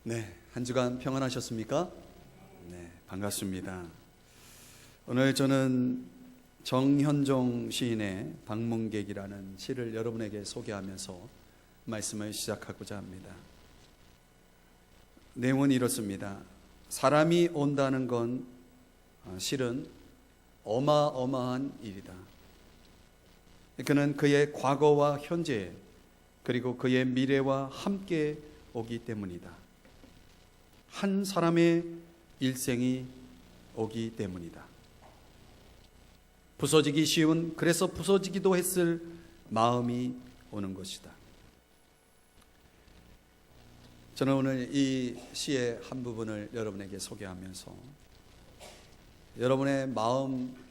네, 한 주간 평안하셨습니까? 네, 반갑습니다. 오늘 저는 정현종 시인의 방문객이라는 시를 여러분에게 소개하면서 말씀을 시작하고자 합니다. 내용은 이렇습니다. 사람이 온다는 건 실은 어마어마한 일이다. 그는 그의 과거와 현재 그리고 그의 미래와 함께 오기 때문이다. 한 사람의 일생이 오기 때문이다. 부서지기 쉬운, 그래서 부서지기도 했을 마음이 오는 것이다. 저는 오늘 이 시의 한 부분을 여러분에게 소개하면서 여러분의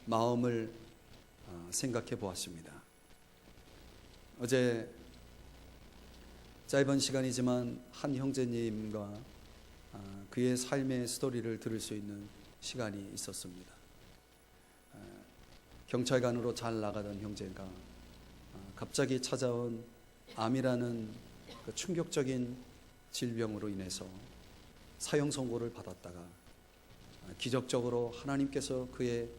마음을 생각해 보았습니다. 어제 짧은 시간이지만 한 형제님과 그의 삶의 스토리를 들을 수 있는 시간이 있었습니다. 경찰관으로 잘 나가던 형제가 갑자기 찾아온 암이라는 그 충격적인 질병으로 인해서 사형 선고를 받았다가 기적적으로 하나님께서 그의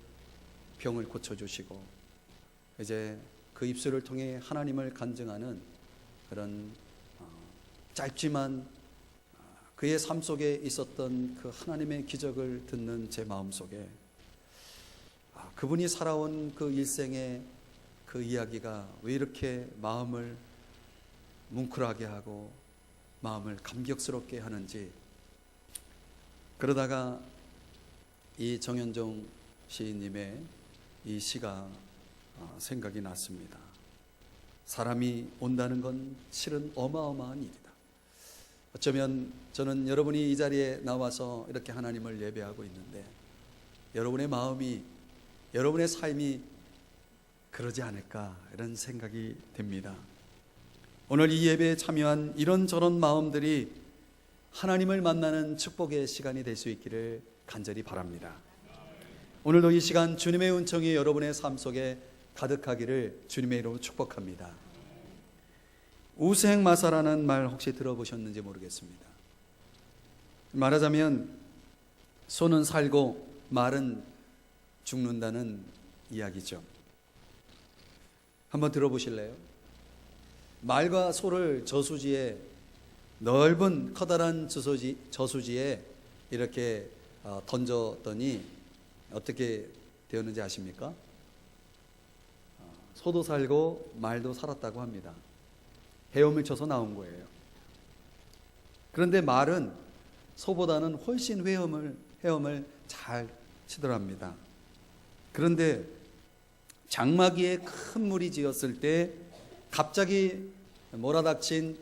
병을 고쳐주시고 이제 그 입술을 통해 하나님을 간증하는 그런 짧지만 그의 삶 속에 있었던 그 하나님의 기적을 듣는 제 마음속에 그분이 살아온 그 일생의 그 이야기가 왜 이렇게 마음을 뭉클하게 하고 마음을 감격스럽게 하는지, 그러다가 이 정현종 시인님의 이 시가 생각이 났습니다. 사람이 온다는 건 실은 어마어마한 일이다. 어쩌면 저는 여러분이 이 자리에 나와서 이렇게 하나님을 예배하고 있는데 여러분의 마음이, 여러분의 삶이 그러지 않을까 이런 생각이 됩니다. 오늘 이 예배에 참여한 이런저런 마음들이 하나님을 만나는 축복의 시간이 될 수 있기를 간절히 바랍니다. 오늘도 이 시간 주님의 은총이 여러분의 삶 속에 가득하기를 주님의 이름으로 축복합니다. 우생마사라는 말 혹시 들어보셨는지 모르겠습니다. 말하자면 소는 살고 말은 죽는다는 이야기죠. 한번 들어보실래요? 말과 소를 저수지에, 넓은 커다란 저수지에 이렇게 던졌더니 어떻게 되었는지 아십니까? 소도 살고 말도 살았다고 합니다. 헤엄을 쳐서 나온 거예요. 그런데 말은 소보다는 훨씬 헤엄을 잘 치더랍니다. 그런데 장마기에 큰 물이 지었을 때 갑자기 몰아닥친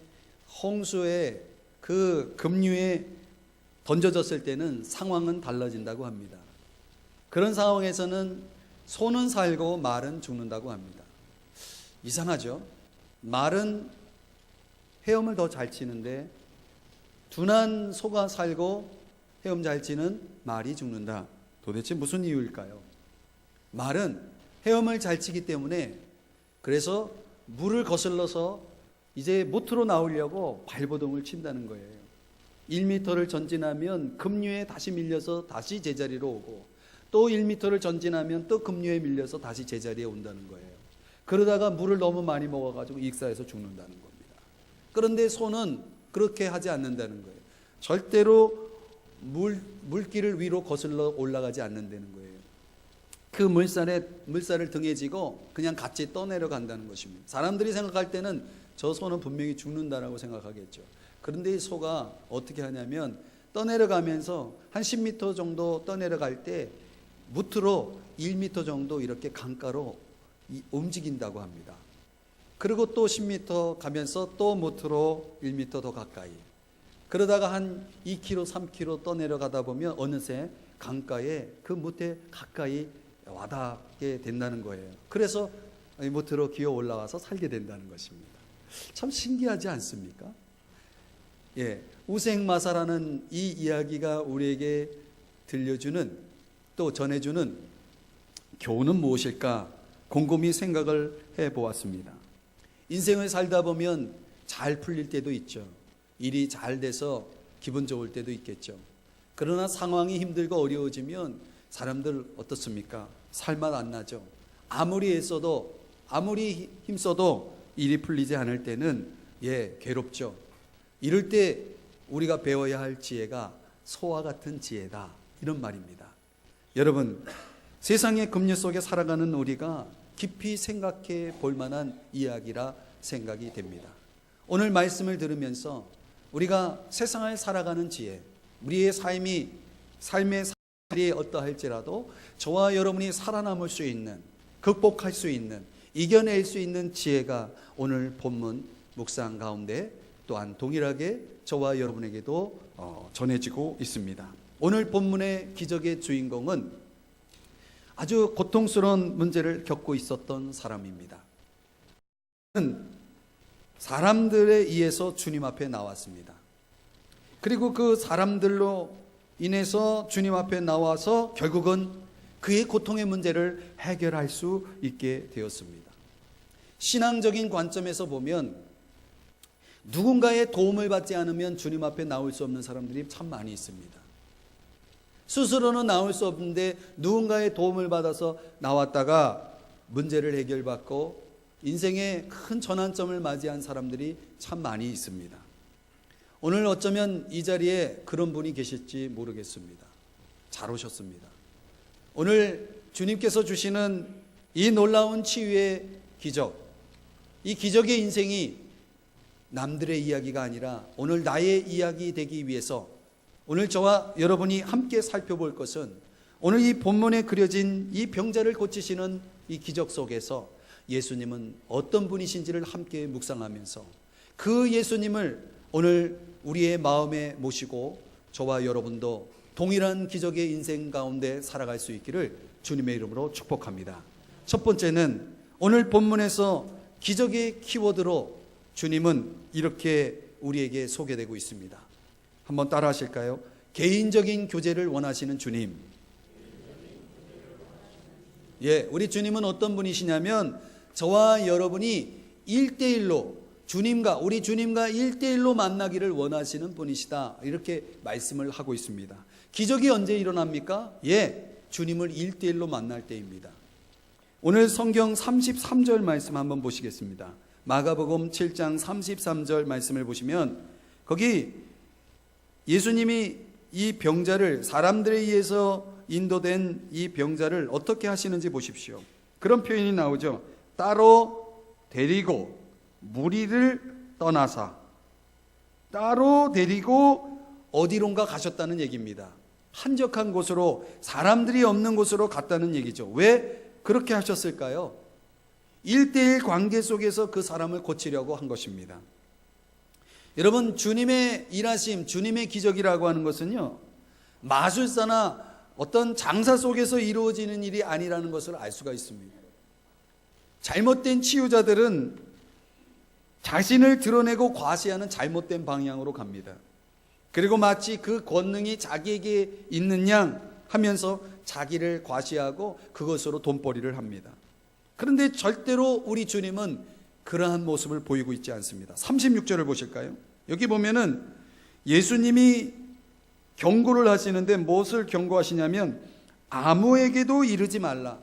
홍수의 그 급류에 던져졌을 때는 상황은 달라진다고 합니다. 그런 상황에서는 소는 살고 말은 죽는다고 합니다. 이상하죠? 말은 헤엄을 더 잘 치는데 둔한 소가 살고 헤엄 잘 치는 말이 죽는다. 도대체 무슨 이유일까요? 말은 헤엄을 잘 치기 때문에, 그래서 물을 거슬러서 이제 못으로 나오려고 발버둥을 친다는 거예요. 1m를 전진하면 급류에 다시 밀려서 다시 제자리로 오고, 또 1m를 전진하면 또 급류에 밀려서 다시 제자리에 온다는 거예요. 그러다가 물을 너무 많이 먹어가지고 익사해서 죽는다는 겁니다. 그런데 소는 그렇게 하지 않는다는 거예요. 절대로 물길을 위로 거슬러 올라가지 않는다는 거예요. 그 물살을 등에 지고 그냥 같이 떠내려 간다는 것입니다. 사람들이 생각할 때는 저 소는 분명히 죽는다라고 생각하겠죠. 그런데 이 소가 어떻게 하냐면 떠내려가면서 한 10m 정도 떠내려갈 때 무트로 1m 정도 이렇게 강가로 움직인다고 합니다. 그리고 또 10m 가면서 또 무트로 1m 더 가까이, 그러다가 한 2km, 3km 떠내려가다 보면 어느새 강가에 그 무트에 가까이 와닿게 된다는 거예요. 그래서 무트로 기어 올라와서 살게 된다는 것입니다. 참 신기하지 않습니까? 예, 우생마사라는 이 이야기가 우리에게 들려주는, 또 전해주는 교훈은 무엇일까 곰곰이 생각을 해보았습니다. 인생을 살다 보면 잘 풀릴 때도 있죠. 일이 잘 돼서 기분 좋을 때도 있겠죠. 그러나 상황이 힘들고 어려워지면 사람들 어떻습니까? 살맛 안 나죠. 아무리 애써도, 아무리 힘써도 일이 풀리지 않을 때는 괴롭죠. 이럴 때 우리가 배워야 할 지혜가 소와 같은 지혜다, 이런 말입니다. 여러분, 세상의 급류 속에 살아가는 우리가 깊이 생각해 볼 만한 이야기라 생각이 됩니다. 오늘 말씀을 들으면서 우리가 세상을 살아가는 지혜, 우리의 삶의 살이 어떠할지라도 저와 여러분이 살아남을 수 있는, 극복할 수 있는, 이겨낼 수 있는 지혜가 오늘 본문 묵상 가운데 또한 동일하게 저와 여러분에게도 전해지고 있습니다. 오늘 본문의 기적의 주인공은 아주 고통스러운 문제를 겪고 있었던 사람입니다. 사람들에 의해서 주님 앞에 나왔습니다. 그리고 그 사람들로 인해서 주님 앞에 나와서 결국은 그의 고통의 문제를 해결할 수 있게 되었습니다. 신앙적인 관점에서 보면 누군가의 도움을 받지 않으면 주님 앞에 나올 수 없는 사람들이 참 많이 있습니다. 스스로는 나올 수 없는데 누군가의 도움을 받아서 나왔다가 문제를 해결받고 인생의 큰 전환점을 맞이한 사람들이 참 많이 있습니다. 오늘 어쩌면 이 자리에 그런 분이 계실지 모르겠습니다. 잘 오셨습니다. 오늘 주님께서 주시는 이 놀라운 치유의 기적, 이 기적의 인생이 남들의 이야기가 아니라 오늘 나의 이야기 되기 위해서 오늘 저와 여러분이 함께 살펴볼 것은 오늘 이 본문에 그려진 이 병자를 고치시는 이 기적 속에서 예수님은 어떤 분이신지를 함께 묵상하면서 그 예수님을 오늘 우리의 마음에 모시고 저와 여러분도 동일한 기적의 인생 가운데 살아갈 수 있기를 주님의 이름으로 축복합니다. 첫 번째는 오늘 본문에서 기적의 키워드로 주님은 이렇게 우리에게 소개되고 있습니다. 한번 따라 하실까요? 개인적인 교제를 원하시는 주님. 우리 주님은 어떤 분이시냐면 저와 여러분이 1대1로 우리 주님과 1대1로 만나기를 원하시는 분이시다, 이렇게 말씀을 하고 있습니다. 기적이 언제 일어납니까? 주님을 1대1로 만날 때입니다. 오늘 성경 33절 말씀 한번 보시겠습니다. 마가복음 7장 33절 말씀을 보시면 거기 예수님이 이 병자를, 사람들에 의해서 인도된 이 병자를 어떻게 하시는지 보십시오. 그런 표현이 나오죠. 따로 데리고 무리를 떠나사, 따로 데리고 어디론가 가셨다는 얘기입니다. 한적한 곳으로, 사람들이 없는 곳으로 갔다는 얘기죠. 왜 그렇게 하셨을까요? 1대1 관계 속에서 그 사람을 고치려고 한 것입니다. 여러분, 주님의 일하심, 주님의 기적이라고 하는 것은요, 마술사나 어떤 장사 속에서 이루어지는 일이 아니라는 것을 알 수가 있습니다. 잘못된 치유자들은 자신을 드러내고 과시하는 잘못된 방향으로 갑니다. 그리고 마치 그 권능이 자기에게 있는 양 하면서 자기를 과시하고 그것으로 돈벌이를 합니다. 그런데 절대로 우리 주님은 그러한 모습을 보이고 있지 않습니다. 36절을 보실까요? 여기 보면은 예수님이 경고를 하시는데 무엇을 경고하시냐면 아무에게도 이르지 말라.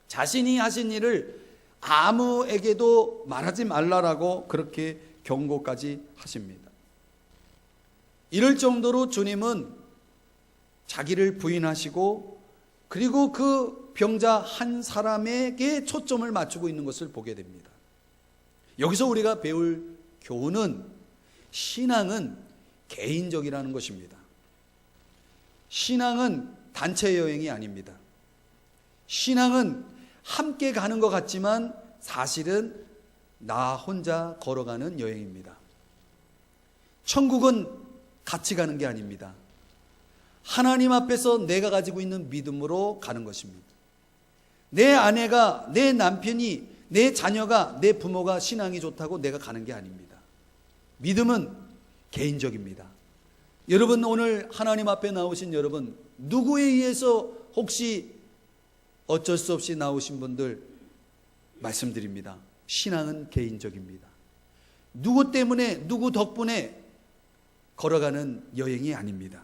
자신이 하신 일을 아무에게도 말하지 말라라고 그렇게 경고까지 하십니다. 이럴 정도로 주님은 자기를 부인하시고 그리고 그 병자 한 사람에게 초점을 맞추고 있는 것을 보게 됩니다. 여기서 우리가 배울 교훈은 신앙은 개인적이라는 것입니다. 신앙은 단체 여행이 아닙니다. 신앙은 함께 가는 것 같지만 사실은 나 혼자 걸어가는 여행입니다. 천국은 같이 가는 게 아닙니다. 하나님 앞에서 내가 가지고 있는 믿음으로 가는 것입니다. 내 아내가, 내 남편이, 내 자녀가, 내 부모가 신앙이 좋다고 내가 가는 게 아닙니다. 믿음은 개인적입니다. 여러분, 오늘 하나님 앞에 나오신 여러분, 누구에 의해서 혹시 어쩔 수 없이 나오신 분들 말씀드립니다. 신앙은 개인적입니다. 누구 때문에, 누구 덕분에 걸어가는 여행이 아닙니다.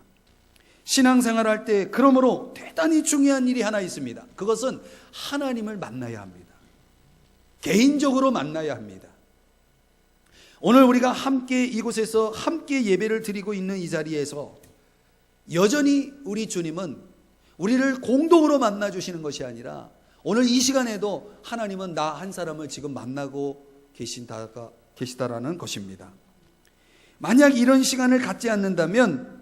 신앙생활 할 때 그러므로 대단히 중요한 일이 하나 있습니다. 그것은 하나님을 만나야 합니다. 개인적으로 만나야 합니다. 오늘 우리가 함께 이곳에서 함께 예배를 드리고 있는 이 자리에서 여전히 우리 주님은 우리를 공동으로 만나 주시는 것이 아니라 오늘 이 시간에도 하나님은 나 한 사람을 지금 만나고 계시다라는 것입니다. 만약 이런 시간을 갖지 않는다면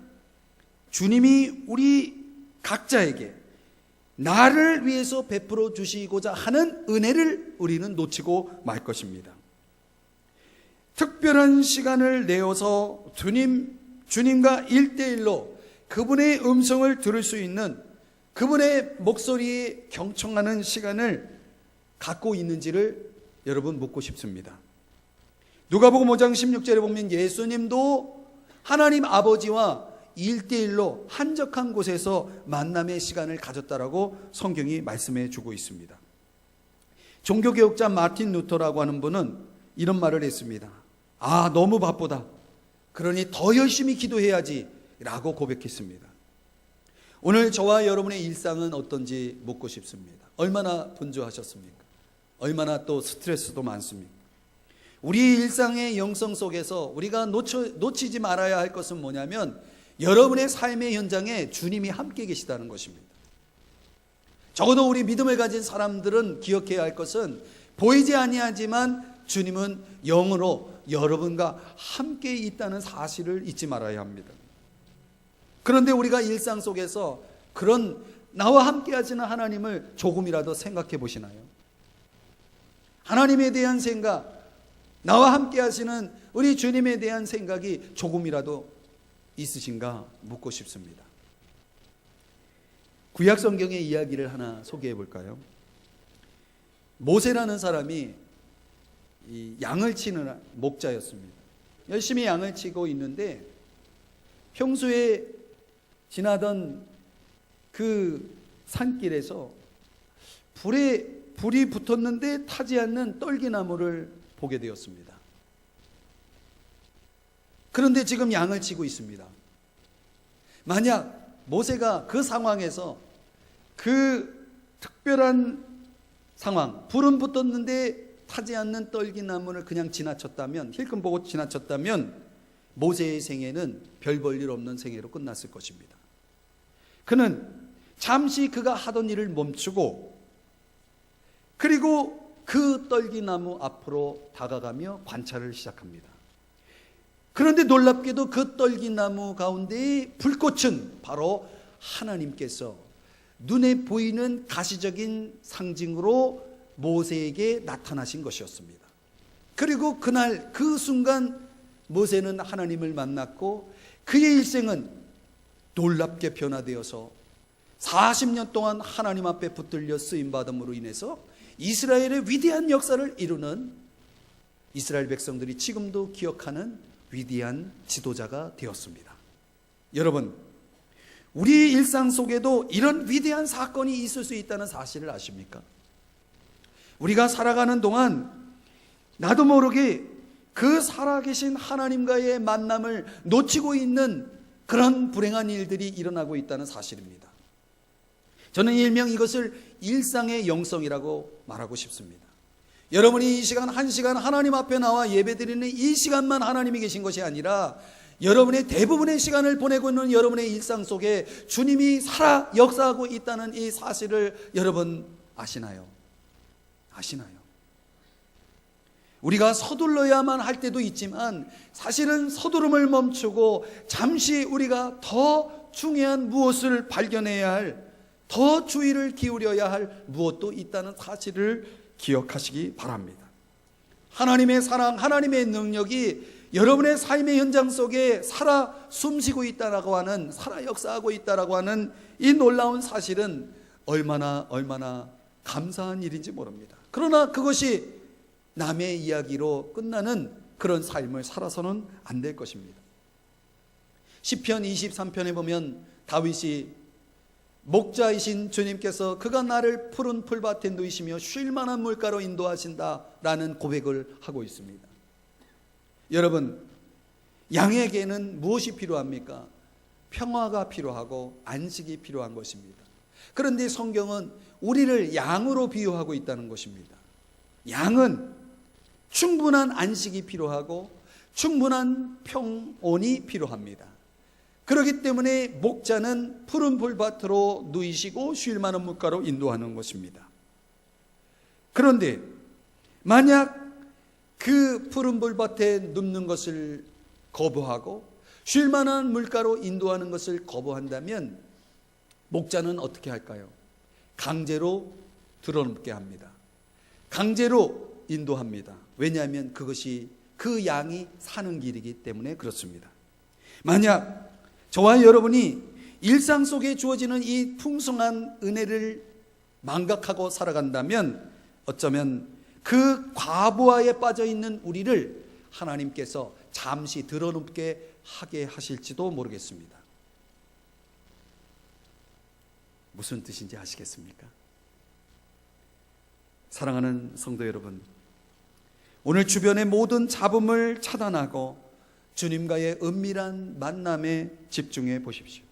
주님이 우리 각자에게 나를 위해서 베풀어 주시고자 하는 은혜를 우리는 놓치고 말 것입니다. 특별한 시간을 내어서 주님과 1대1로 그분의 음성을 들을 수 있는, 그분의 목소리에 경청하는 시간을 갖고 있는지를 여러분 묻고 싶습니다. 누가복음 5장 16절에 보면 예수님도 하나님 아버지와 1대1로 한적한 곳에서 만남의 시간을 가졌다라고 성경이 말씀해 주고 있습니다. 종교개혁자 마틴 루터라고 하는 분은 이런 말을 했습니다. 너무 바쁘다. 그러니 더 열심히 기도해야지 라고 고백했습니다. 오늘 저와 여러분의 일상은 어떤지 묻고 싶습니다. 얼마나 분주하셨습니까? 얼마나 또 스트레스도 많습니까? 우리 일상의 영성 속에서 우리가 놓치지 말아야 할 것은 뭐냐면 여러분의 삶의 현장에 주님이 함께 계시다는 것입니다. 적어도 우리 믿음을 가진 사람들은 기억해야 할 것은 보이지 아니하지만 주님은 영으로 여러분과 함께 있다는 사실을 잊지 말아야 합니다. 그런데 우리가 일상 속에서 그런 나와 함께 하시는 하나님을 조금이라도 생각해 보시나요? 하나님에 대한 생각, 나와 함께 하시는 우리 주님에 대한 생각이 조금이라도 있으신가 묻고 싶습니다. 구약 성경의 이야기를 하나 소개해 볼까요? 모세라는 사람이 이 양을 치는 목자였습니다. 열심히 양을 치고 있는데 평소에 지나던 그 산길에서 불이 붙었는데 타지 않는 떨기나무를 보게 되었습니다. 그런데 지금 양을 치고 있습니다. 만약 모세가 그 상황에서 그 특별한 상황, 불은 붙었는데 타지 않는 떨기나무를 그냥 지나쳤다면, 힐끔 보고 지나쳤다면 모세의 생애는 별 볼 일 없는 생애로 끝났을 것입니다. 그는 잠시 그가 하던 일을 멈추고 그리고 그 떨기나무 앞으로 다가가며 관찰을 시작합니다. 그런데 놀랍게도 그 떨기나무 가운데의 불꽃은 바로 하나님께서 눈에 보이는 가시적인 상징으로 모세에게 나타나신 것이었습니다. 그리고 그날 그 순간 모세는 하나님을 만났고 그의 일생은 놀랍게 변화되어서 40년 동안 하나님 앞에 붙들려 쓰임받음으로 인해서 이스라엘의 위대한 역사를 이루는, 이스라엘 백성들이 지금도 기억하는 위대한 지도자가 되었습니다. 여러분, 우리 일상 속에도 이런 위대한 사건이 있을 수 있다는 사실을 아십니까? 우리가 살아가는 동안 나도 모르게 그 살아계신 하나님과의 만남을 놓치고 있는 그런 불행한 일들이 일어나고 있다는 사실입니다. 저는 일명 이것을 일상의 영성이라고 말하고 싶습니다. 여러분이 이 시간 한 시간 하나님 앞에 나와 예배드리는 이 시간만 하나님이 계신 것이 아니라 여러분의 대부분의 시간을 보내고 있는 여러분의 일상 속에 주님이 살아 역사하고 있다는 이 사실을 여러분 아시나요? 우리가 서둘러야만 할 때도 있지만 사실은 서두름을 멈추고 잠시 우리가 더 중요한 무엇을 발견해야 할, 더 주의를 기울여야 할 무엇도 있다는 사실을 기억하시기 바랍니다. 하나님의 사랑, 하나님의 능력이 여러분의 삶의 현장 속에 살아 숨쉬고 있다라고 하는, 살아 역사하고 있다라고 하는 이 놀라운 사실은 얼마나 감사한 일인지 모릅니다. 그러나 그것이 남의 이야기로 끝나는 그런 삶을 살아서는 안 될 것입니다. 시편 23편에 보면 다윗이 목자이신 주님께서 그가 나를 푸른 풀밭에 누이시며 쉴 만한 물가로 인도하신다라는 고백을 하고 있습니다. 여러분, 양에게는 무엇이 필요합니까? 평화가 필요하고 안식이 필요한 것입니다. 그런데 성경은 우리를 양으로 비유하고 있다는 것입니다. 양은 충분한 안식이 필요하고 충분한 평온이 필요합니다. 그렇기 때문에 목자는 푸른 풀밭으로 누이시고 쉴 만한 물가로 인도하는 것입니다. 그런데 만약 그 푸른 풀밭에 눕는 것을 거부하고 쉴 만한 물가로 인도하는 것을 거부한다면 목자는 어떻게 할까요? 강제로 드러눕게 합니다. 강제로 인도합니다. 왜냐하면 그것이 그 양이 사는 길이기 때문에 그렇습니다. 만약 저와 여러분이 일상 속에 주어지는 이 풍성한 은혜를 망각하고 살아간다면 어쩌면 그 과부하에 빠져 있는 우리를 하나님께서 잠시 드러눕게 하게 하실지도 모르겠습니다. 무슨 뜻인지 아시겠습니까? 사랑하는 성도 여러분, 오늘 주변의 모든 잡음을 차단하고 주님과의 은밀한 만남에 집중해 보십시오.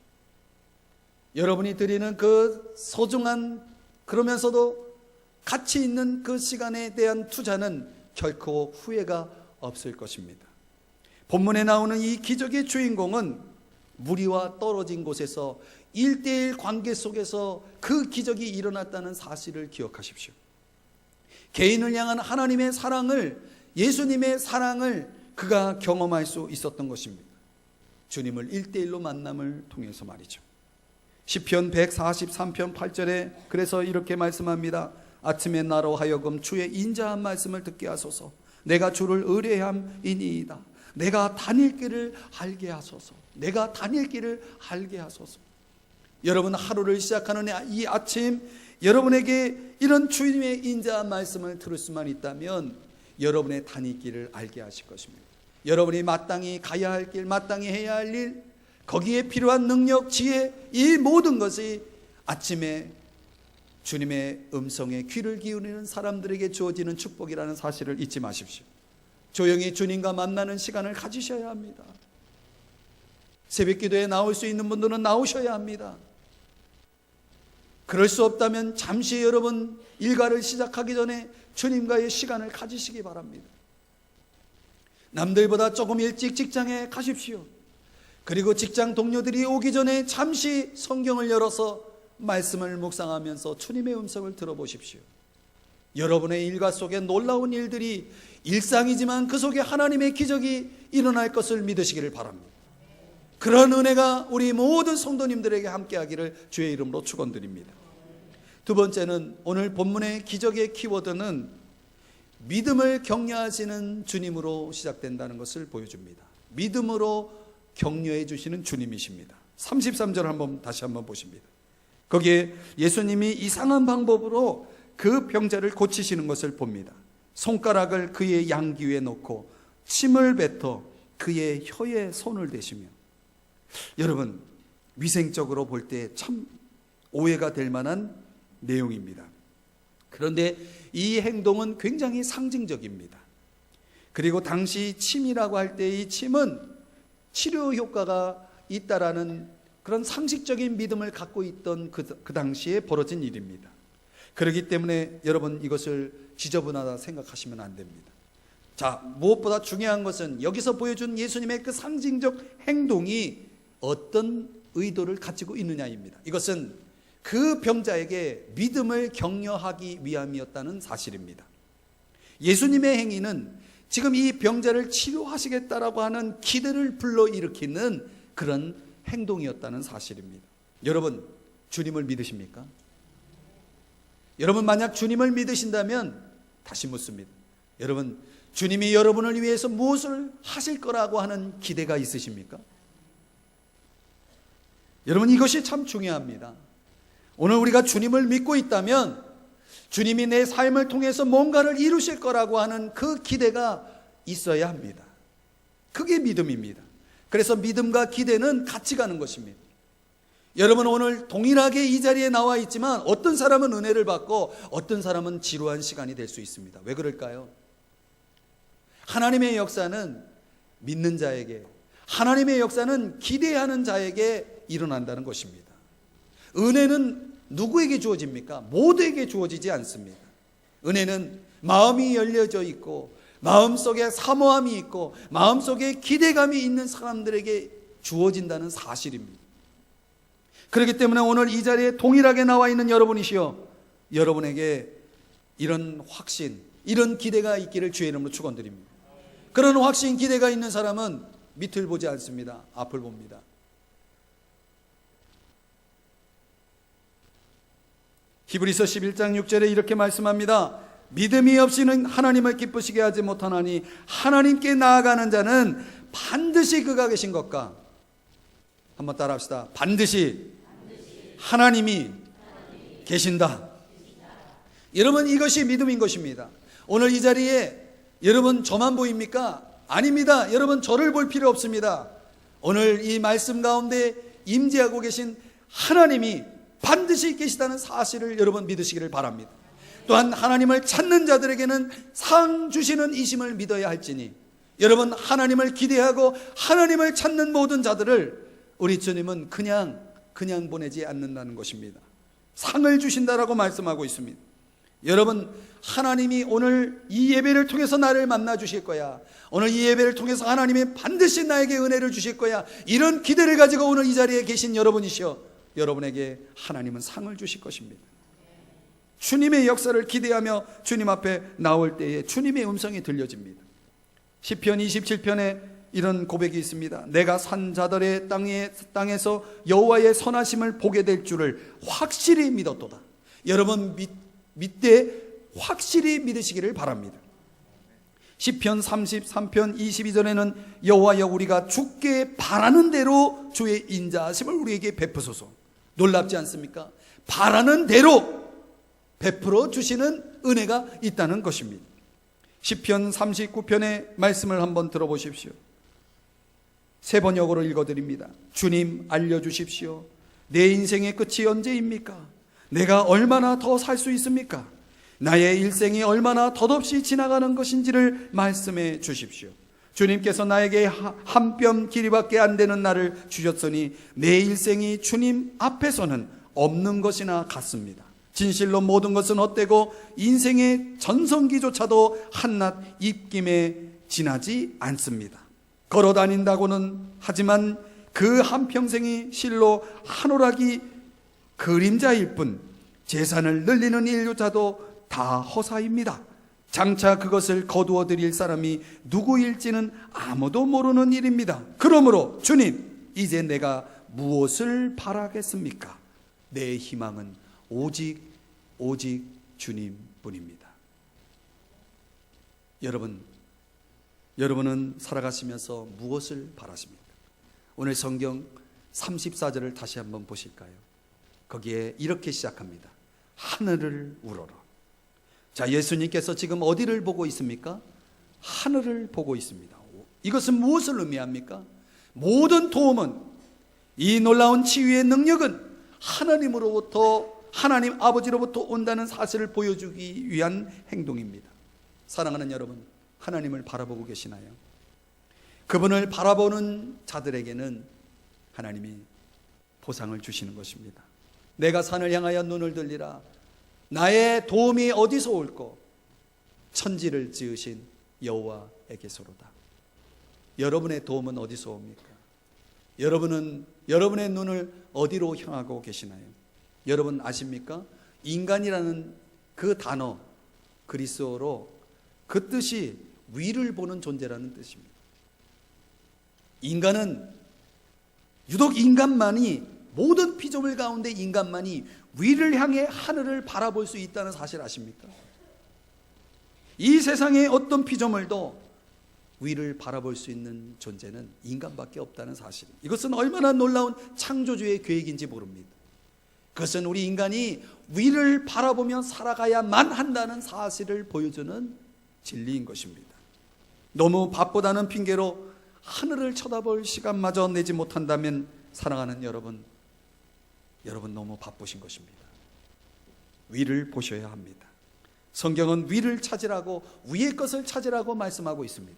여러분이 드리는 그 소중한, 그러면서도 가치 있는 그 시간에 대한 투자는 결코 후회가 없을 것입니다. 본문에 나오는 이 기적의 주인공은 무리와 떨어진 곳에서 1:1 관계 속에서 그 기적이 일어났다는 사실을 기억하십시오. 개인을 향한 하나님의 사랑을, 예수님의 사랑을 그가 경험할 수 있었던 것입니다. 주님을 1:1로 만남을 통해서 말이죠. 시편 143편 8절에 그래서 이렇게 말씀합니다. 아침에 나로 하여금 주의 인자한 말씀을 듣게 하소서. 내가 주를 의뢰함이니이다. 내가 다닐 길을 알게 하소서. 내가 다닐 길을 알게 하소서. 여러분, 하루를 시작하는 이 아침, 여러분에게 이런 주님의 인자한 말씀을 들을 수만 있다면 여러분의 다닐 길을 알게 하실 것입니다. 여러분이 마땅히 가야 할 길, 마땅히 해야 할 일, 거기에 필요한 능력, 지혜, 이 모든 것이 아침에 주님의 음성에 귀를 기울이는 사람들에게 주어지는 축복이라는 사실을 잊지 마십시오. 조용히 주님과 만나는 시간을 가지셔야 합니다. 새벽 기도에 나올 수 있는 분들은 나오셔야 합니다. 그럴 수 없다면 잠시 여러분 일과를 시작하기 전에 주님과의 시간을 가지시기 바랍니다. 남들보다 조금 일찍 직장에 가십시오. 그리고 직장 동료들이 오기 전에 잠시 성경을 열어서 말씀을 묵상하면서 주님의 음성을 들어보십시오. 여러분의 일과 속에 놀라운 일들이 일상이지만 그 속에 하나님의 기적이 일어날 것을 믿으시기를 바랍니다. 그런 은혜가 우리 모든 성도님들에게 함께하기를 주의 이름으로 축원드립니다. 두 번째는 오늘 본문의 기적의 키워드는 믿음을 격려하시는 주님으로 시작된다는 것을 보여줍니다. 믿음으로 격려해 주시는 주님이십니다. 33절 다시 한번 보십니다. 거기에 예수님이 이상한 방법으로 그 병자를 고치시는 것을 봅니다. 손가락을 그의 양귀 위에 놓고 침을 뱉어 그의 혀에 손을 대시며. 여러분, 위생적으로 볼 때 참 오해가 될 만한 내용입니다. 그런데 이 행동은 굉장히 상징적입니다. 그리고 당시 침이라고 할 때 이 침은 치료 효과가 있다라는 그런 상식적인 믿음을 갖고 있던 그 당시에 벌어진 일입니다. 그렇기 때문에 여러분 이것을 지저분하다 생각하시면 안 됩니다. 자, 무엇보다 중요한 것은 여기서 보여준 예수님의 그 상징적 행동이 어떤 의도를 가지고 있느냐입니다. 이것은 그 병자에게 믿음을 격려하기 위함이었다는 사실입니다. 예수님의 행위는 지금 이 병자를 치료하시겠다라고 하는 기대를 불러일으키는 그런 행동이었다는 사실입니다. 여러분, 주님을 믿으십니까? 여러분, 만약 주님을 믿으신다면 다시 묻습니다. 여러분, 주님이 여러분을 위해서 무엇을 하실 거라고 하는 기대가 있으십니까? 여러분, 이것이 참 중요합니다. 오늘 우리가 주님을 믿고 있다면 주님이 내 삶을 통해서 뭔가를 이루실 거라고 하는 그 기대가 있어야 합니다. 그게 믿음입니다. 그래서 믿음과 기대는 같이 가는 것입니다. 여러분, 오늘 동일하게 이 자리에 나와 있지만 어떤 사람은 은혜를 받고 어떤 사람은 지루한 시간이 될 수 있습니다. 왜 그럴까요? 하나님의 역사는 믿는 자에게, 하나님의 역사는 기대하는 자에게 일어난다는 것입니다. 은혜는 누구에게 주어집니까? 모두에게 주어지지 않습니다. 은혜는 마음이 열려져 있고 마음속에 사모함이 있고 마음속에 기대감이 있는 사람들에게 주어진다는 사실입니다. 그렇기 때문에 오늘 이 자리에 동일하게 나와 있는 여러분이시여, 여러분에게 이런 확신, 이런 기대가 있기를 주의 이름으로 축원드립니다. 그런 확신, 기대가 있는 사람은 밑을 보지 않습니다. 앞을 봅니다. 히브리서 11장 6절에 이렇게 말씀합니다. 믿음이 없이는 하나님을 기쁘시게 하지 못하나니 하나님께 나아가는 자는 반드시 그가 계신 것과, 한번 따라 합시다. 반드시 하나님이 계신다. 여러분, 이것이 믿음인 것입니다. 오늘 이 자리에 여러분 저만 보입니까? 아닙니다. 여러분 저를 볼 필요 없습니다. 오늘 이 말씀 가운데 임재하고 계신 하나님이 반드시 계시다는 사실을 여러분 믿으시기를 바랍니다. 또한 하나님을 찾는 자들에게는 상 주시는 이심을 믿어야 할지니, 여러분 하나님을 기대하고 하나님을 찾는 모든 자들을 우리 주님은 그냥 보내지 않는다는 것입니다. 상을 주신다라고 말씀하고 있습니다. 여러분, 하나님이 오늘 이 예배를 통해서 나를 만나 주실 거야, 오늘 이 예배를 통해서 하나님이 반드시 나에게 은혜를 주실 거야, 이런 기대를 가지고 오늘 이 자리에 계신 여러분이시여, 여러분에게 하나님은 상을 주실 것입니다. 주님의 역사를 기대하며 주님 앞에 나올 때에 주님의 음성이 들려집니다. 시편 27편에 이런 고백이 있습니다. 내가 산 자들의 땅에서 여호와의 선하심을 보게 될 줄을 확실히 믿었도다. 여러분 믿되 확실히 믿으시기를 바랍니다. 시편 33편 22절에는 여호와여 우리가 주께 바라는 대로 주의 인자하심을 우리에게 베푸소서. 놀랍지 않습니까? 바라는 대로 베풀어 주시는 은혜가 있다는 것입니다. 시편 39편의 말씀을 한번 들어보십시오. 세 번역으로 읽어드립니다. 주님 알려주십시오. 내 인생의 끝이 언제입니까? 내가 얼마나 더 살 수 있습니까? 나의 일생이 얼마나 덧없이 지나가는 것인지를 말씀해 주십시오. 주님께서 나에게 한 뼘 길이밖에 안 되는 날을 주셨으니 내 일생이 주님 앞에서는 없는 것이나 같습니다. 진실로 모든 것은 헛되고 인생의 전성기조차도 한낱 입김에 지나지 않습니다. 걸어 다닌다고는 하지만 그 한평생이 실로 한오락이 그림자일 뿐 재산을 늘리는 일조차도 다 허사입니다. 장차 그것을 거두어 드릴 사람이 누구일지는 아무도 모르는 일입니다. 그러므로 주님, 이제 내가 무엇을 바라겠습니까? 내 희망은 오직 주님뿐입니다. 여러분은 살아가시면서 무엇을 바라십니까? 오늘 성경 34절을 다시 한번 보실까요? 거기에 이렇게 시작합니다. 하늘을 우러러. 자, 예수님께서 지금 어디를 보고 있습니까? 하늘을 보고 있습니다. 이것은 무엇을 의미합니까? 모든 도움은, 이 놀라운 치유의 능력은 하나님으로부터, 하나님 아버지로부터 온다는 사실을 보여주기 위한 행동입니다. 사랑하는 여러분, 하나님을 바라보고 계시나요? 그분을 바라보는 자들에게는 하나님이 보상을 주시는 것입니다. 내가 산을 향하여 눈을 들리라. 나의 도움이 어디서 올꼬? 천지를 지으신 여호와에게서로다. 여러분의 도움은 어디서 옵니까? 여러분의 눈을 어디로 향하고 계시나요? 여러분 아십니까? 인간이라는 그 단어, 그리스어로 그 뜻이 위를 보는 존재라는 뜻입니다. 인간은, 유독 인간만이, 모든 피조물 가운데 인간만이 위를 향해 하늘을 바라볼 수 있다는 사실 아십니까? 이 세상의 어떤 피조물도 위를 바라볼 수 있는 존재는 인간밖에 없다는 사실. 이것은 얼마나 놀라운 창조주의 계획인지 모릅니다. 그것은 우리 인간이 위를 바라보며 살아가야만 한다는 사실을 보여주는 진리인 것입니다. 너무 바쁘다는 핑계로 하늘을 쳐다볼 시간마저 내지 못한다면 사랑하는 여러분 너무 바쁘신 것입니다. 위를 보셔야 합니다. 성경은 위를 찾으라고, 위의 것을 찾으라고 말씀하고 있습니다.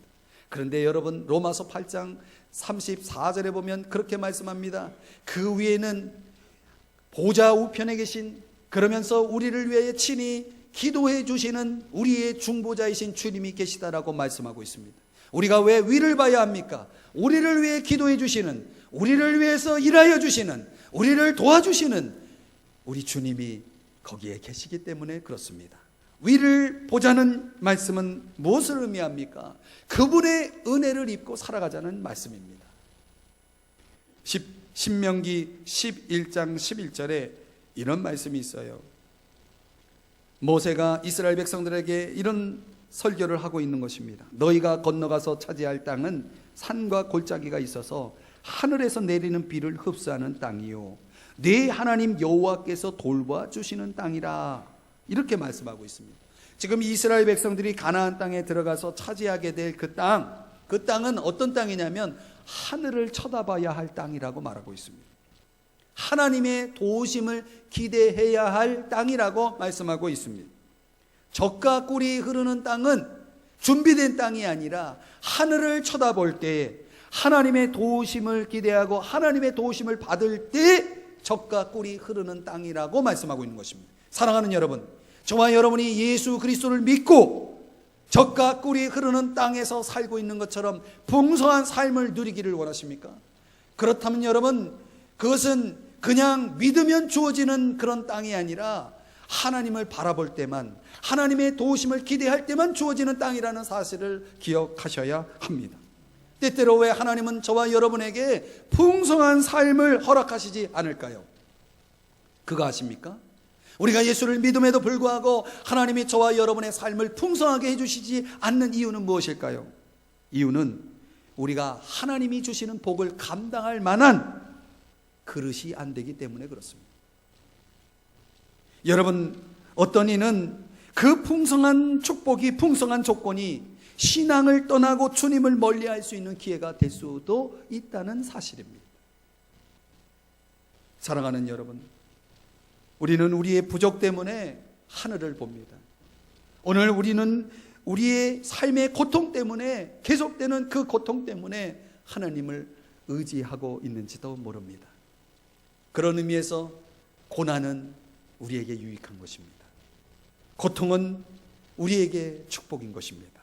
그런데 여러분, 로마서 8장 34절에 보면 그렇게 말씀합니다. 그 위에는 보좌 우편에 계신, 그러면서 우리를 위해 친히 기도해 주시는 우리의 중보자이신 주님이 계시다라고 말씀하고 있습니다. 우리가 왜 위를 봐야 합니까? 우리를 위해 기도해 주시는, 우리를 위해서 일하여 주시는, 우리를 도와주시는 우리 주님이 거기에 계시기 때문에 그렇습니다. 위를 보자는 말씀은 무엇을 의미합니까? 그분의 은혜를 입고 살아가자는 말씀입니다. 신명기 11장 11절에 이런 말씀이 있어요. 모세가 이스라엘 백성들에게 이런 설교를 하고 있는 것입니다. 너희가 건너가서 차지할 땅은 산과 골짜기가 있어서 하늘에서 내리는 비를 흡수하는 땅이요, 네 하나님 여호와께서 돌봐주시는 땅이라, 이렇게 말씀하고 있습니다. 지금 이스라엘 백성들이 가나안 땅에 들어가서 차지하게 될 그 땅은 어떤 땅이냐면 하늘을 쳐다봐야 할 땅이라고 말하고 있습니다. 하나님의 도우심을 기대해야 할 땅이라고 말씀하고 있습니다. 젖과 꿀이 흐르는 땅은 준비된 땅이 아니라 하늘을 쳐다볼 때, 하나님의 도우심을 기대하고 하나님의 도우심을 받을 때 젖과 꿀이 흐르는 땅이라고 말씀하고 있는 것입니다. 사랑하는 여러분, 저와 여러분이 예수 그리스도를 믿고 젖과 꿀이 흐르는 땅에서 살고 있는 것처럼 풍성한 삶을 누리기를 원하십니까? 그렇다면 여러분, 그것은 그냥 믿으면 주어지는 그런 땅이 아니라 하나님을 바라볼 때만, 하나님의 도우심을 기대할 때만 주어지는 땅이라는 사실을 기억하셔야 합니다. 때때로 왜 하나님은 저와 여러분에게 풍성한 삶을 허락하시지 않을까요? 그거 아십니까? 우리가 예수를 믿음에도 불구하고 하나님이 저와 여러분의 삶을 풍성하게 해주시지 않는 이유는 무엇일까요? 이유는 우리가 하나님이 주시는 복을 감당할 만한 그릇이 안 되기 때문에 그렇습니다. 여러분, 어떤 이는 그 풍성한 축복이, 풍성한 조건이 신앙을 떠나고 주님을 멀리할 수 있는 기회가 될 수도 있다는 사실입니다. 사랑하는 여러분, 우리는 우리의 부족 때문에 하늘을 봅니다. 오늘 우리는 우리의 삶의 고통 때문에, 계속되는 그 고통 때문에 하나님을 의지하고 있는지도 모릅니다. 그런 의미에서 고난은 우리에게 유익한 것입니다. 고통은 우리에게 축복인 것입니다.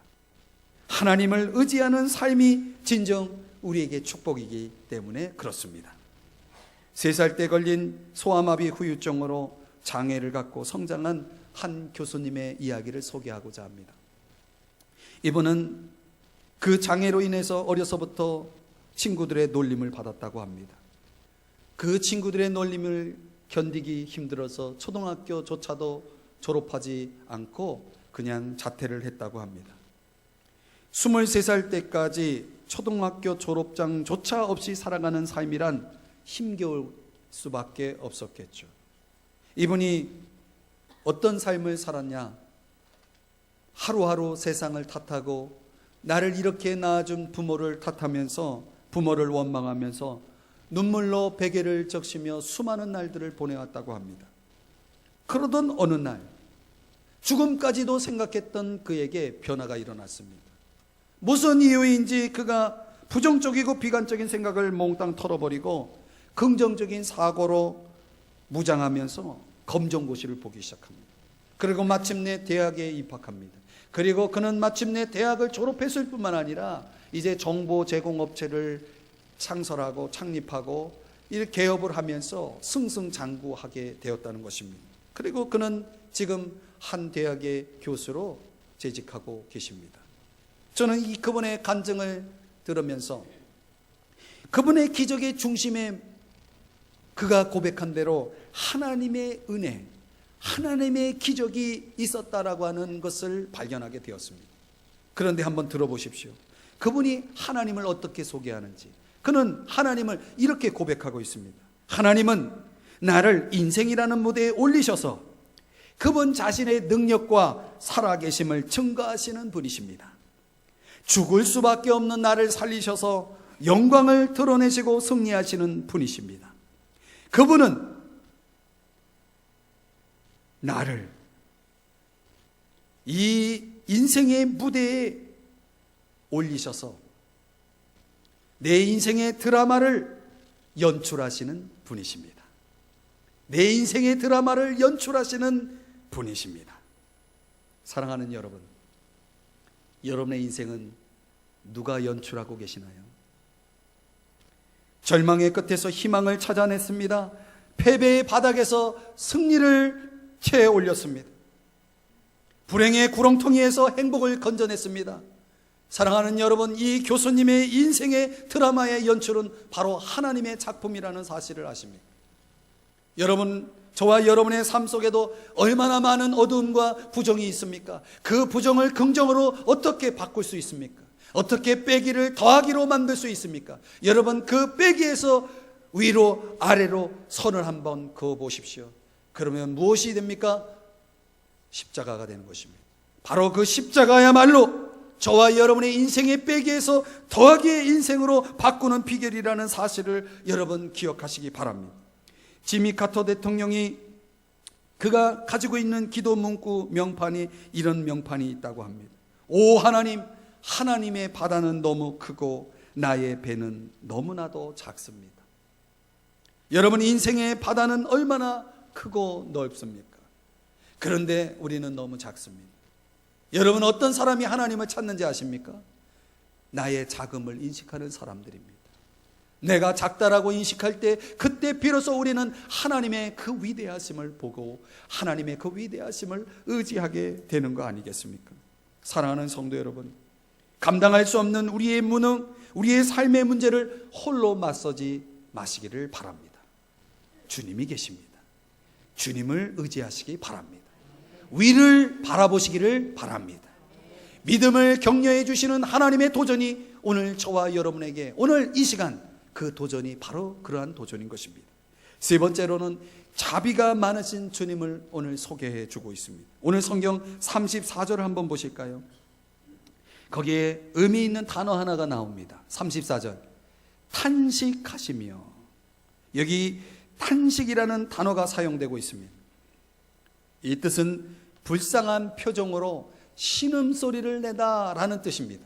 하나님을 의지하는 삶이 진정 우리에게 축복이기 때문에 그렇습니다. 3살 때 걸린 소아마비 후유증으로 장애를 갖고 성장한 한 교수님의 이야기를 소개하고자 합니다. 이분은 그 장애로 인해서 어려서부터 친구들의 놀림을 받았다고 합니다. 그 친구들의 놀림을 견디기 힘들어서 초등학교조차도 졸업하지 않고 그냥 자퇴를 했다고 합니다. 23살 때까지 초등학교 졸업장조차 없이 살아가는 삶이란 힘겨울 수밖에 없었겠죠. 이분이 어떤 삶을 살았냐? 하루하루 세상을 탓하고 나를 이렇게 낳아준 부모를 탓하면서, 부모를 원망하면서 눈물로 베개를 적시며 수많은 날들을 보내왔다고 합니다. 그러던 어느 날 죽음까지도 생각했던 그에게 변화가 일어났습니다. 무슨 이유인지 그가 부정적이고 비관적인 생각을 몽땅 털어버리고 긍정적인 사고로 무장하면서 검정고시를 보기 시작합니다. 그리고 마침내 대학에 입학합니다. 그리고 그는 마침내 대학을 졸업했을 뿐만 아니라 이제 정보 제공업체를 창설하고 창립하고 이렇게 개업을 하면서 승승장구하게 되었다는 것입니다. 그리고 그는 지금 한 대학의 교수로 재직하고 계십니다. 저는 이 그분의 간증을 들으면서 그분의 기적의 중심에 그가 고백한 대로 하나님의 은혜, 하나님의 기적이 있었다라고 하는 것을 발견하게 되었습니다. 그런데 한번 들어보십시오. 그분이 하나님을 어떻게 소개하는지. 그는 하나님을 이렇게 고백하고 있습니다. 하나님은 나를 인생이라는 무대에 올리셔서 그분 자신의 능력과 살아계심을 증거하시는 분이십니다. 죽을 수밖에 없는 나를 살리셔서 영광을 드러내시고 승리하시는 분이십니다. 그분은 나를 이 인생의 무대에 올리셔서 내 인생의 드라마를 연출하시는 분이십니다. 내 인생의 드라마를 연출하시는 분이십니다. 사랑하는 여러분, 여러분의 인생은 누가 연출하고 계시나요? 절망의 끝에서 희망을 찾아냈습니다. 패배의 바닥에서 승리를 채 올렸습니다. 불행의 구렁텅이에서 행복을 건져냈습니다. 사랑하는 여러분, 이 교수님의 인생의 드라마의 연출은 바로 하나님의 작품이라는 사실을 아십니까? 여러분, 저와 여러분의 삶 속에도 얼마나 많은 어두움과 부정이 있습니까? 그 부정을 긍정으로 어떻게 바꿀 수 있습니까? 어떻게 빼기를 더하기로 만들 수 있습니까? 여러분, 그 빼기에서 위로 아래로 선을 한번 그어 보십시오. 그러면 무엇이 됩니까? 십자가가 되는 것입니다. 바로 그 십자가야말로 저와 여러분의 인생의 빼기에서 더하기의 인생으로 바꾸는 비결이라는 사실을 여러분 기억하시기 바랍니다. 지미 카터 대통령이 그가 가지고 있는 기도 문구 명판이 이런 명판이 있다고 합니다. 오 하나님, 하나님의 바다는 너무 크고 나의 배는 너무나도 작습니다. 여러분, 인생의 바다는 얼마나 크고 넓습니까? 그런데 우리는 너무 작습니다. 여러분, 어떤 사람이 하나님을 찾는지 아십니까? 나의 작음을 인식하는 사람들입니다. 내가 작다라고 인식할 때 그때 비로소 우리는 하나님의 그 위대하심을 보고 하나님의 그 위대하심을 의지하게 되는 거 아니겠습니까? 사랑하는 성도 여러분, 감당할 수 없는 우리의 무능, 우리의 삶의 문제를 홀로 맞서지 마시기를 바랍니다. 주님이 계십니다. 주님을 의지하시기 바랍니다. 위를 바라보시기를 바랍니다. 믿음을 격려해 주시는 하나님의 도전이 오늘 저와 여러분에게, 오늘 이 시간 그 도전이 바로 그러한 도전인 것입니다. 세 번째로는 자비가 많으신 주님을 오늘 소개해 주고 있습니다. 오늘 성경 34절을 한번 보실까요? 거기에 의미 있는 단어 하나가 나옵니다. 34절, 탄식하시며. 여기 탄식이라는 단어가 사용되고 있습니다. 이 뜻은 불쌍한 표정으로 신음소리를 내다라는 뜻입니다.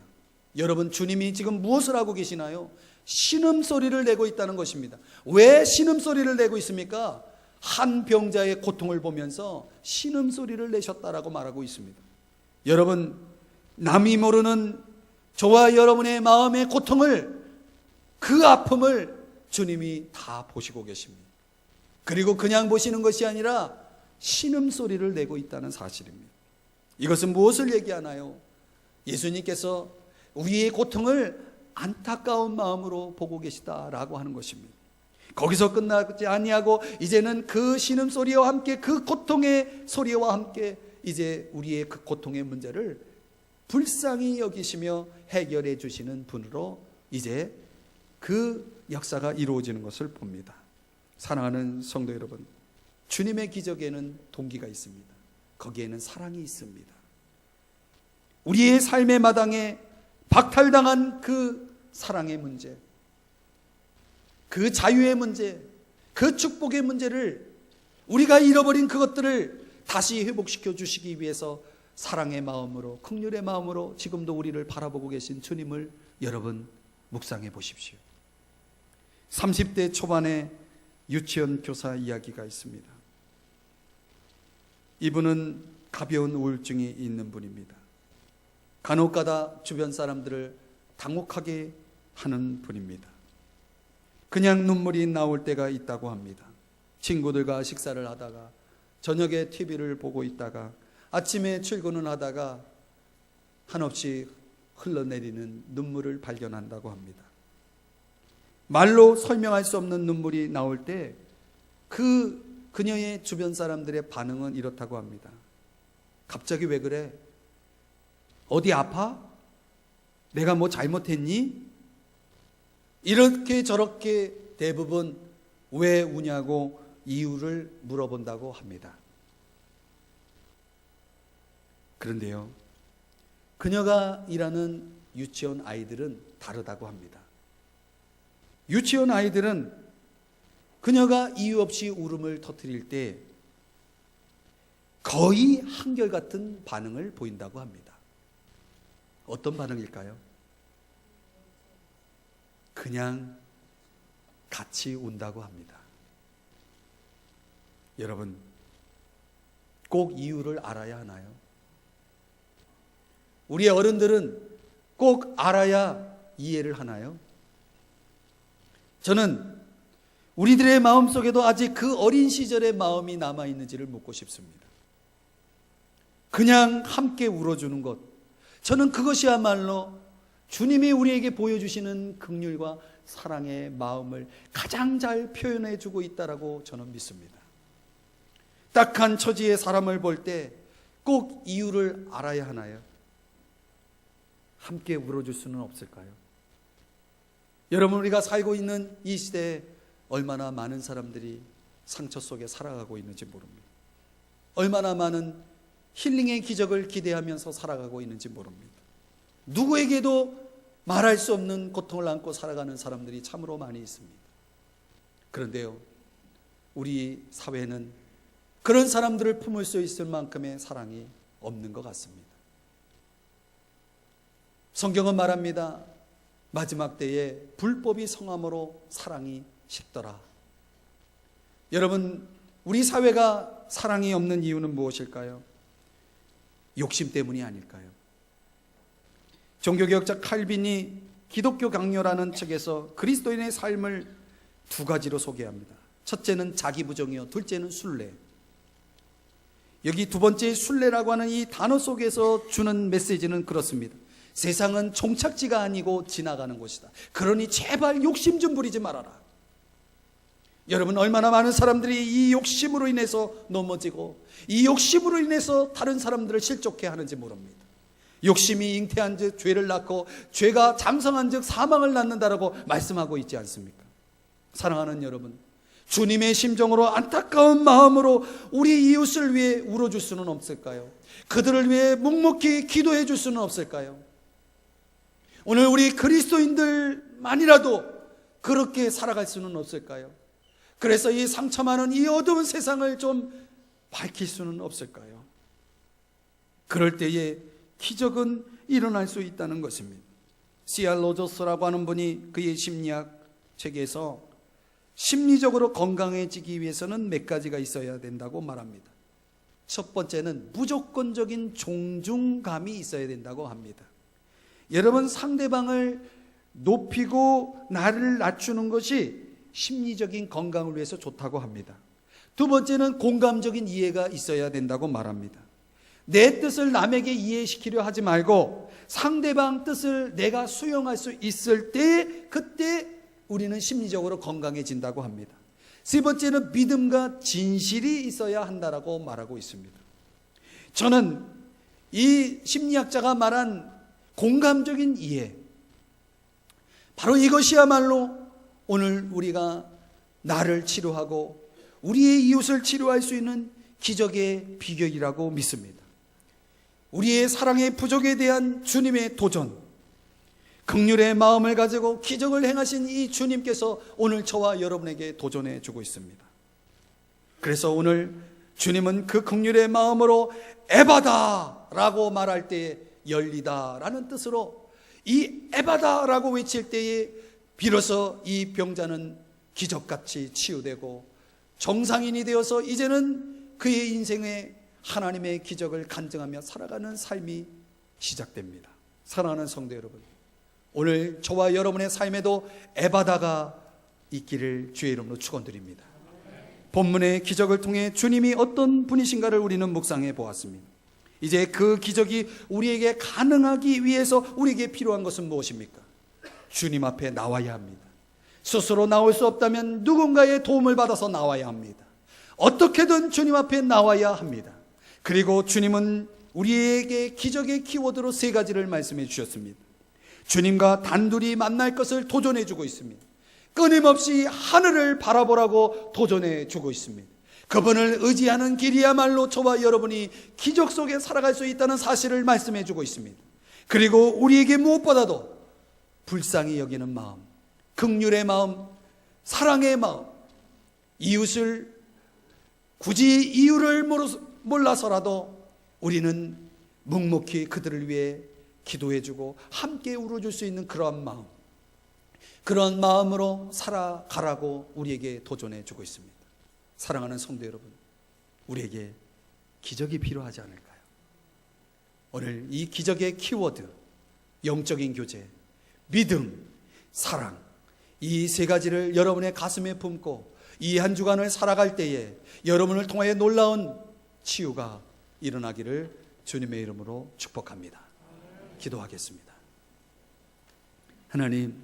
여러분, 주님이 지금 무엇을 하고 계시나요? 신음소리를 내고 있다는 것입니다. 왜 신음소리를 내고 있습니까? 한 병자의 고통을 보면서 신음소리를 내셨다라고 말하고 있습니다. 여러분, 남이 모르는 저와 여러분의 마음의 고통을, 그 아픔을 주님이 다 보시고 계십니다. 그리고 그냥 보시는 것이 아니라 신음소리를 내고 있다는 사실입니다. 이것은 무엇을 얘기하나요? 예수님께서 우리의 고통을 안타까운 마음으로 보고 계시다라고 하는 것입니다. 거기서 끝나지 아니하고 이제는 그 신음소리와 함께, 그 고통의 소리와 함께 이제 우리의 그 고통의 문제를 불쌍히 여기시며 해결해 주시는 분으로 이제 그 역사가 이루어지는 것을 봅니다. 사랑하는 성도 여러분, 주님의 기적에는 동기가 있습니다. 거기에는 사랑이 있습니다. 우리의 삶의 마당에 박탈당한 그 사랑의 문제, 그 자유의 문제, 그 축복의 문제를, 우리가 잃어버린 그것들을 다시 회복시켜 주시기 위해서 사랑의 마음으로, 긍휼의 마음으로 지금도 우리를 바라보고 계신 주님을 여러분 묵상해 보십시오. 30대 초반에 유치원 교사 이야기가 있습니다. 이분은 가벼운 우울증이 있는 분입니다. 간혹가다 주변 사람들을 당혹하게 하는 분입니다. 그냥 눈물이 나올 때가 있다고 합니다. 친구들과 식사를 하다가, 저녁에 TV를 보고 있다가, 아침에 출근을 하다가 한없이 흘러내리는 눈물을 발견한다고 합니다. 말로 설명할 수 없는 눈물이 나올 때 그녀의 주변 사람들의 반응은 이렇다고 합니다. 갑자기 왜 그래? 어디 아파? 내가 뭐 잘못했니? 이렇게 저렇게 대부분 왜 우냐고 이유를 물어본다고 합니다. 그런데요, 그녀가 일하는 유치원 아이들은 다르다고 합니다. 유치원 아이들은 그녀가 이유 없이 울음을 터뜨릴 때 거의 한결같은 반응을 보인다고 합니다. 어떤 반응일까요? 그냥 같이 운다고 합니다. 여러분, 꼭 이유를 알아야 하나요? 우리 어른들은 꼭 알아야 이해를 하나요? 저는 우리들의 마음속에도 아직 그 어린 시절의 마음이 남아있는지를 묻고 싶습니다. 그냥 함께 울어주는 것, 저는 그것이야말로 주님이 우리에게 보여주시는 긍휼과 사랑의 마음을 가장 잘 표현해주고 있다라고 저는 믿습니다. 딱한 처지의 사람을 볼 때 꼭 이유를 알아야 하나요? 함께 울어줄 수는 없을까요? 여러분, 우리가 살고 있는 이 시대에 얼마나 많은 사람들이 상처 속에 살아가고 있는지 모릅니다. 얼마나 많은 힐링의 기적을 기대하면서 살아가고 있는지 모릅니다. 누구에게도 말할 수 없는 고통을 안고 살아가는 사람들이 참으로 많이 있습니다. 그런데요, 우리 사회는 그런 사람들을 품을 수 있을 만큼의 사랑이 없는 것 같습니다. 성경은 말합니다. 마지막 때에 불법이 성함으로 사랑이 식더라. 여러분, 우리 사회가 사랑이 없는 이유는 무엇일까요? 욕심 때문이 아닐까요? 종교개혁자 칼빈이 기독교 강요라는 책에서 그리스도인의 삶을 두 가지로 소개합니다. 첫째는 자기부정이요, 둘째는 순례. 여기 두 번째 순례라고 하는 이 단어 속에서 주는 메시지는 그렇습니다. 세상은 종착지가 아니고 지나가는 곳이다. 그러니 제발 욕심 좀 부리지 말아라. 여러분, 얼마나 많은 사람들이 이 욕심으로 인해서 넘어지고 이 욕심으로 인해서 다른 사람들을 실족해 하는지 모릅니다. 욕심이 잉태한 즉 죄를 낳고 죄가 장성한 즉 사망을 낳는다라고 말씀하고 있지 않습니까? 사랑하는 여러분, 주님의 심정으로 안타까운 마음으로 우리 이웃을 위해 울어줄 수는 없을까요? 그들을 위해 묵묵히 기도해 줄 수는 없을까요? 오늘 우리 그리스도인들만이라도 그렇게 살아갈 수는 없을까요? 그래서 이 상처 많은 이 어두운 세상을 좀 밝힐 수는 없을까요? 그럴 때에 기적은 일어날 수 있다는 것입니다. C.R. 로저스라고 하는 분이 그의 심리학 책에서 심리적으로 건강해지기 위해서는 몇 가지가 있어야 된다고 말합니다. 첫 번째는 무조건적인 존중감이 있어야 된다고 합니다. 여러분, 상대방을 높이고 나를 낮추는 것이 심리적인 건강을 위해서 좋다고 합니다. 두 번째는 공감적인 이해가 있어야 된다고 말합니다. 내 뜻을 남에게 이해시키려 하지 말고 상대방 뜻을 내가 수용할 수 있을 때, 그때 우리는 심리적으로 건강해진다고 합니다. 세 번째는 믿음과 진실이 있어야 한다라고 말하고 있습니다. 저는 이 심리학자가 말한 공감적인 이해, 바로 이것이야말로 오늘 우리가 나를 치료하고 우리의 이웃을 치료할 수 있는 기적의 비결이라고 믿습니다. 우리의 사랑의 부족에 대한 주님의 도전, 긍휼의 마음을 가지고 기적을 행하신 이 주님께서 오늘 저와 여러분에게 도전해 주고 있습니다. 그래서 오늘 주님은 그 긍휼의 마음으로 에바다라고 말할 때에 열리다라는 뜻으로 이 에바다라고 외칠 때에 비로소 이 병자는 기적같이 치유되고 정상인이 되어서 이제는 그의 인생에 하나님의 기적을 간증하며 살아가는 삶이 시작됩니다. 사랑하는 성도 여러분, 오늘 저와 여러분의 삶에도 에바다가 있기를 주의 이름으로 축원드립니다. 본문의 기적을 통해 주님이 어떤 분이신가를 우리는 묵상해 보았습니다. 이제 그 기적이 우리에게 가능하기 위해서 우리에게 필요한 것은 무엇입니까? 주님 앞에 나와야 합니다. 스스로 나올 수 없다면 누군가의 도움을 받아서 나와야 합니다. 어떻게든 주님 앞에 나와야 합니다. 그리고 주님은 우리에게 기적의 키워드로 세 가지를 말씀해 주셨습니다. 주님과 단둘이 만날 것을 도전해 주고 있습니다. 끊임없이 하늘을 바라보라고 도전해 주고 있습니다. 그분을 의지하는 길이야말로 저와 여러분이 기적 속에 살아갈 수 있다는 사실을 말씀해 주고 있습니다. 그리고 우리에게 무엇보다도 불쌍히 여기는 마음, 긍휼의 마음, 사랑의 마음, 이웃을 굳이 이유를 몰라서라도 우리는 묵묵히 그들을 위해 기도해주고 함께 울어줄 수 있는 그러한 마음, 그런 마음으로 살아가라고 우리에게 도전해 주고 있습니다. 사랑하는 성도 여러분, 우리에게 기적이 필요하지 않을까요? 오늘 이 기적의 키워드, 영적인 교제, 믿음, 사랑, 이 세 가지를 여러분의 가슴에 품고 이 한 주간을 살아갈 때에 여러분을 통하여 놀라운 치유가 일어나기를 주님의 이름으로 축복합니다. 기도하겠습니다. 하나님,